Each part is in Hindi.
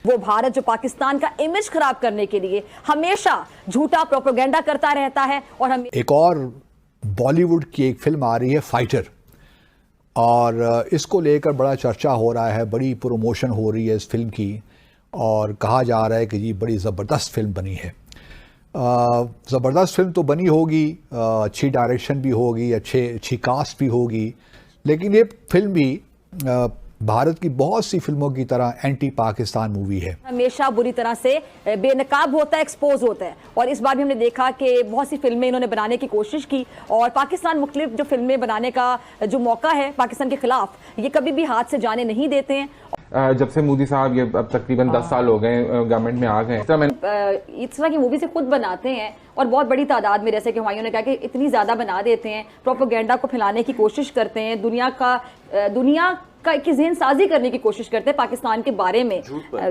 वो भारत जो पाकिस्तान का इमेज खराब करने के लिए हमेशा झूठा प्रोपेगेंडा करता रहता है। और हम एक और बॉलीवुड की एक फिल्म आ रही है फाइटर, और इसको लेकर बड़ा चर्चा हो रहा है, बड़ी प्रमोशन हो रही है इस फिल्म की, और कहा जा रहा है कि ये बड़ी ज़बरदस्त फिल्म बनी है। ज़बरदस्त फिल्म तो बनी होगी, अच्छी डायरेक्शन भी होगी, अच्छी कास्ट भी होगी, लेकिन ये फिल्म भी भारत की बहुत सी फिल्मों की तरह एंटी पाकिस्तान मूवी है। हमेशा बुरी तरह से बेनकाब होता है, एक्सपोज होता है। और इस बार भी हमने देखा कि बहुत सी फिल्में इन्होंने बनाने की कोशिश की, और पाकिस्तान मुख्तलिफ जो फिल्में बनाने का जो मौका है पाकिस्तान के खिलाफ, ये कभी भी हाथ से जाने नहीं देते हैं। जब से मोदी साहब ये अब तकरीबन 10 साल हो गए गवर्नमेंट में आ गए, इस तरह की मूवी से खुद बनाते हैं और बहुत बड़ी तादाद में, जैसे कि हमायों ने कहा कि इतनी ज़्यादा बना देते हैं, प्रोपेगेंडा को फैलाने की कोशिश करते हैं, दुनिया की ज़हन साजी करने की कोशिश करते हैं पाकिस्तान के बारे में,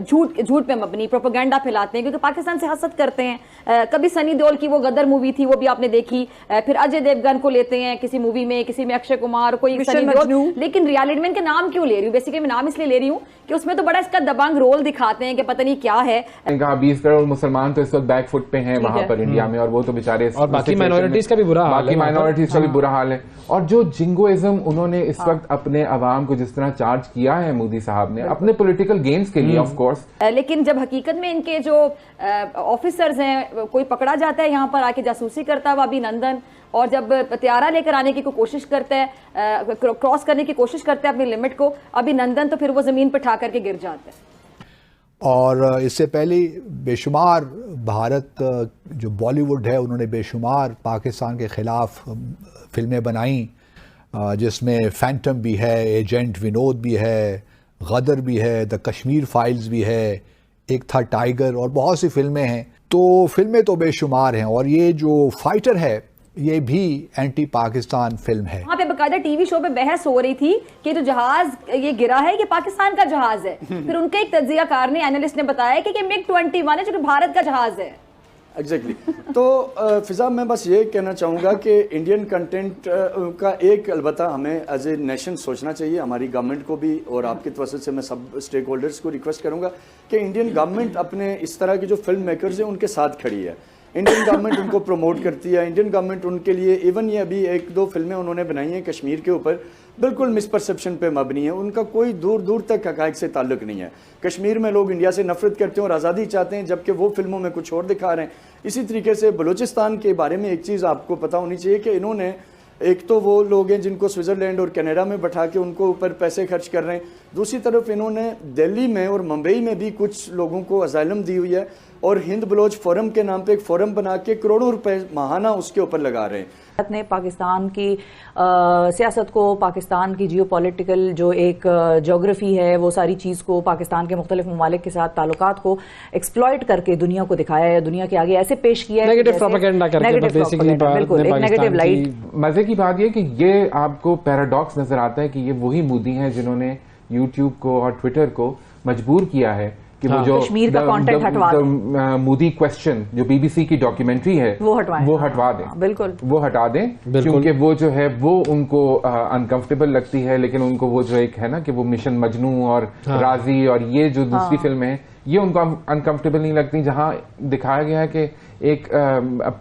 झूठ पे मबनी प्रोपेगेंडा फैलाते हैं, क्योंकि पाकिस्तान से हसद करते हैं। कभी सनी देओल की वो गदर मूवी थी, वो भी आपने देखी, फिर अजय देवगन को लेते हैं किसी मूवी में, किसी में अक्षय कुमार, कोई सनी देओल, लेकिन रियलिटी में इनके नाम क्यों ले रही हूँ, बेसिकली मैं नाम इसलिए ले रही हूँ कि उसमें तो बड़ा इसका दबंग रोल दिखाते हैं कि पता नहीं क्या है। 20 करोड़ मुसलमान तो इस वक्त बैक फुट पे हैं वहां पर इंडिया में, और वो तो बेचारे, और बाकी माइनॉरिटीज का भी बुरा हाल है, बाकी माइनॉरिटीज का भी बुरा हाल है। और जो जिंगोइज्म उन्होंने इस वक्त अपने अवाम को जिस तरह चार्ज किया है मोदी साहब ने अपने पॉलिटिकल गेन्स के लिए, ऑफ कोर्स, लेकिन जब हकीकत में इनके जो ऑफिसर्स हैं, कोई पकड़ा जाता है यहाँ पर आके जासूसी करता हुआ अभिनंदन, और जब हथियारा लेकर आने की कोशिश करता है, क्रॉस करने की कोशिश करता है अपनी लिमिट को, अभिनंदन, तो फिर वो जमीन पर ठा करके गिर जाता है। और इससे पहले बेशुमार भारत जो बॉलीवुड है, उन्होंने बेशुमार पाकिस्तान के ख़िलाफ़ फिल्में बनाई, जिसमें फैंटम भी है, एजेंट विनोद भी है, गदर भी है, द कश्मीर फाइल्स भी है, एक था टाइगर, और बहुत सी फिल्में हैं। तो फिल्में तो बेशुमार हैं, और ये जो फाइटर है ये भी एंटी पाकिस्तान फिल्म है। वहाँ पे बकायदा टीवी शो पे बहस हो रही थी कि जो जहाज ये गिरा है ये पाकिस्तान का जहाज है। फिर उनके एक तज्जियाकार ने, एनालिस्ट ने बताया कि MiG-21 है जो कि भारत का जहाज है। एग्जैक्टली तो फिजा, मैं बस ये कहना चाहूँगा कि इंडियन कंटेंट का एक अलबत्ता हमें एज ए नेशन सोचना चाहिए, हमारी गवर्नमेंट को भी, और आपकी तवज्जो से मैं सब स्टेक होल्डर्स को रिक्वेस्ट करूँगा कि इंडियन गवर्नमेंट अपने इस तरह की जो फिल्म मेकर्स हैं उनके साथ खड़ी है। इंडियन गवर्नमेंट उनको प्रमोट करती है, इंडियन गवर्नमेंट उनके लिए, इवन ये अभी 1-2 फिल्में उन्होंने बनाई हैं कश्मीर के ऊपर, बिल्कुल मिसपरसेप्शन पे मबनी है, उनका कोई दूर दूर तक हक़ाइक़ से ताल्लुक़ नहीं है। कश्मीर में लोग इंडिया से नफरत करते हैं और आज़ादी चाहते हैं, जबकि वो फिल्मों में कुछ और दिखा रहे हैं। इसी तरीके से बलूचिस्तान के बारे में एक चीज़ आपको पता होनी चाहिए कि इन्होंने, एक तो वो लोग हैं जिनको स्विट्ज़रलैंड और कनाडा में बैठा के उनको ऊपर पैसे खर्च कर रहे हैं, दूसरी तरफ इन्होंने दिल्ली में और मुंबई में भी कुछ लोगों को असाइलम दी हुई है, और हिंद बलोच फोरम के नाम पे एक फोरम बना के करोड़ों रुपए माहाना उसके ऊपर लगा रहे हैं। भारत ने पाकिस्तान की सियासत को, पाकिस्तान की जियोपॉलिटिकल जो एक ज्योग्राफी है, वो सारी चीज़ को, पाकिस्तान के मुख्तलिफ ममालिक के साथ ताल्लुकात को एक्सप्लॉइट करके दुनिया को दिखाया है, दुनिया के आगे ऐसे पेश किया है, नेगेटिव प्रोपेगेंडा करके, बेसिकली बिल्कुल एक नेगेटिव लाइट। मजे की बात यह कि ये आपको पैराडॉक्स नजर आता है कि ये वही मोदी हैं जिन्होंने यूट्यूब को और ट्विटर को मजबूर किया है कि वो जो कश्मीर का कंटेंट हटवा दें, मोदी क्वेश्चन जो BBC की डॉक्यूमेंट्री है वो हटवा दें, बिल्कुल वो हटा दें, क्योंकि वो जो है वो उनको अनकंफर्टेबल लगती है। लेकिन उनको वो जो एक है ना कि वो मिशन मजनू और राजी और ये जो दूसरी फिल्म है ये उनको अनकंफर्टेबल नहीं लगती, जहां दिखाया गया है कि एक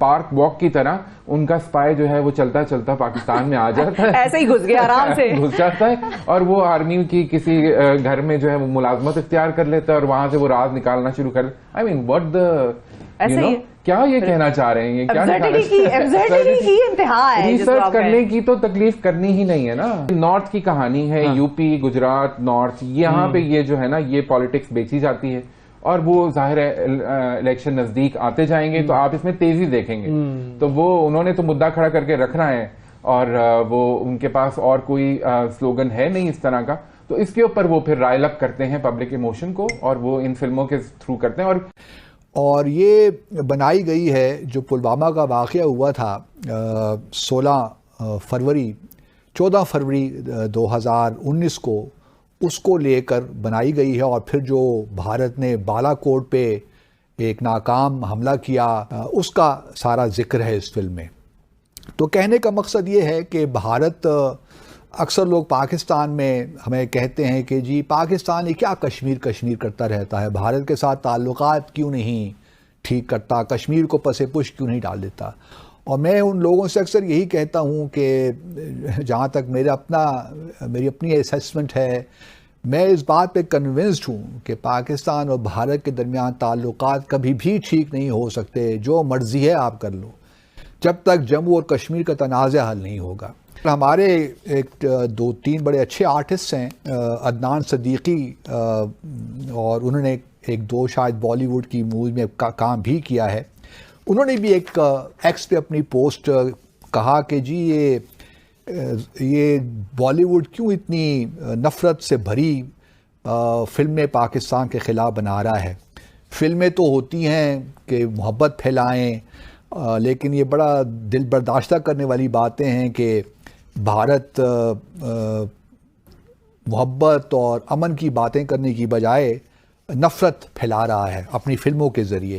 पार्क वॉक की तरह उनका स्पाई जो है वो चलता चलता पाकिस्तान में आ जाता है ऐसे ही घुस गया आराम से घुस जाता है, और वो आर्मी की किसी घर में जो है वो मुलाजमत इख्तियार कर लेता है और वहां से वो राज निकालना शुरू कर। I mean what the, you know, क्या ये कहना चाह रहे हैं, ये क्या रिसर्च करने की तो तकलीफ करनी ही नहीं है ना। नॉर्थ की कहानी है, यूपी, गुजरात, नॉर्थ, यहाँ पे ये जो है ना ये पॉलिटिक्स बेची जाती है, और वो जाहिर है इलेक्शन नजदीक आते जाएंगे तो आप इसमें तेजी देखेंगे। तो वो उन्होंने तो मुद्दा खड़ा करके रखना है, और वो उनके पास और कोई स्लोगन है नहीं इस तरह का, तो इसके ऊपर वो फिर राइल अप करते हैं पब्लिक इमोशन को, और वो इन फिल्मों के थ्रू करते हैं। और ये बनाई गई है, जो पुलवामा का वाक़या हुआ था 14 फरवरी 2019 को, उसको लेकर बनाई गई है। और फिर जो भारत ने बालाकोट पे एक नाकाम हमला किया, उसका सारा जिक्र है इस फिल्म में। तो कहने का मकसद ये है कि भारत अक्सर लोग पाकिस्तान में हमें कहते हैं कि जी पाकिस्तान ये क्या कश्मीर कश्मीर करता रहता है, भारत के साथ ताल्लुकात क्यों नहीं ठीक करता, कश्मीर को पसे पुश क्यों नहीं डाल देता। और मैं उन लोगों से अक्सर यही कहता हूँ कि जहाँ तक मेरी अपनी असेसमेंट है, मैं इस बात पे कन्विंस्ड हूँ कि पाकिस्तान और भारत के दरमियान ताल्लुकात कभी भी ठीक नहीं हो सकते। जो मर्ज़ी है आप कर लो, जब तक जम्मू और कश्मीर का तनाज़ा हल नहीं होगा। हमारे एक 2-3 बड़े अच्छे आर्टिस्ट हैं, अदनान सदीकी, और उन्होंने एक 2 शायद बॉलीवुड की मूवी में काम भी किया है। उन्होंने भी एक एक्स पे अपनी पोस्ट कहा कि जी ये बॉलीवुड क्यों इतनी नफ़रत से भरी फिल्में पाकिस्तान के ख़िलाफ़ बना रहा है। फ़िल्में तो होती हैं कि मोहब्बत फैलाएं, लेकिन ये बड़ा दिल बर्दाश्त करने वाली बातें हैं कि भारत मोहब्बत और अमन की बातें करने की बजाय नफ़रत फैला रहा है अपनी फ़िल्मों के ज़रिए।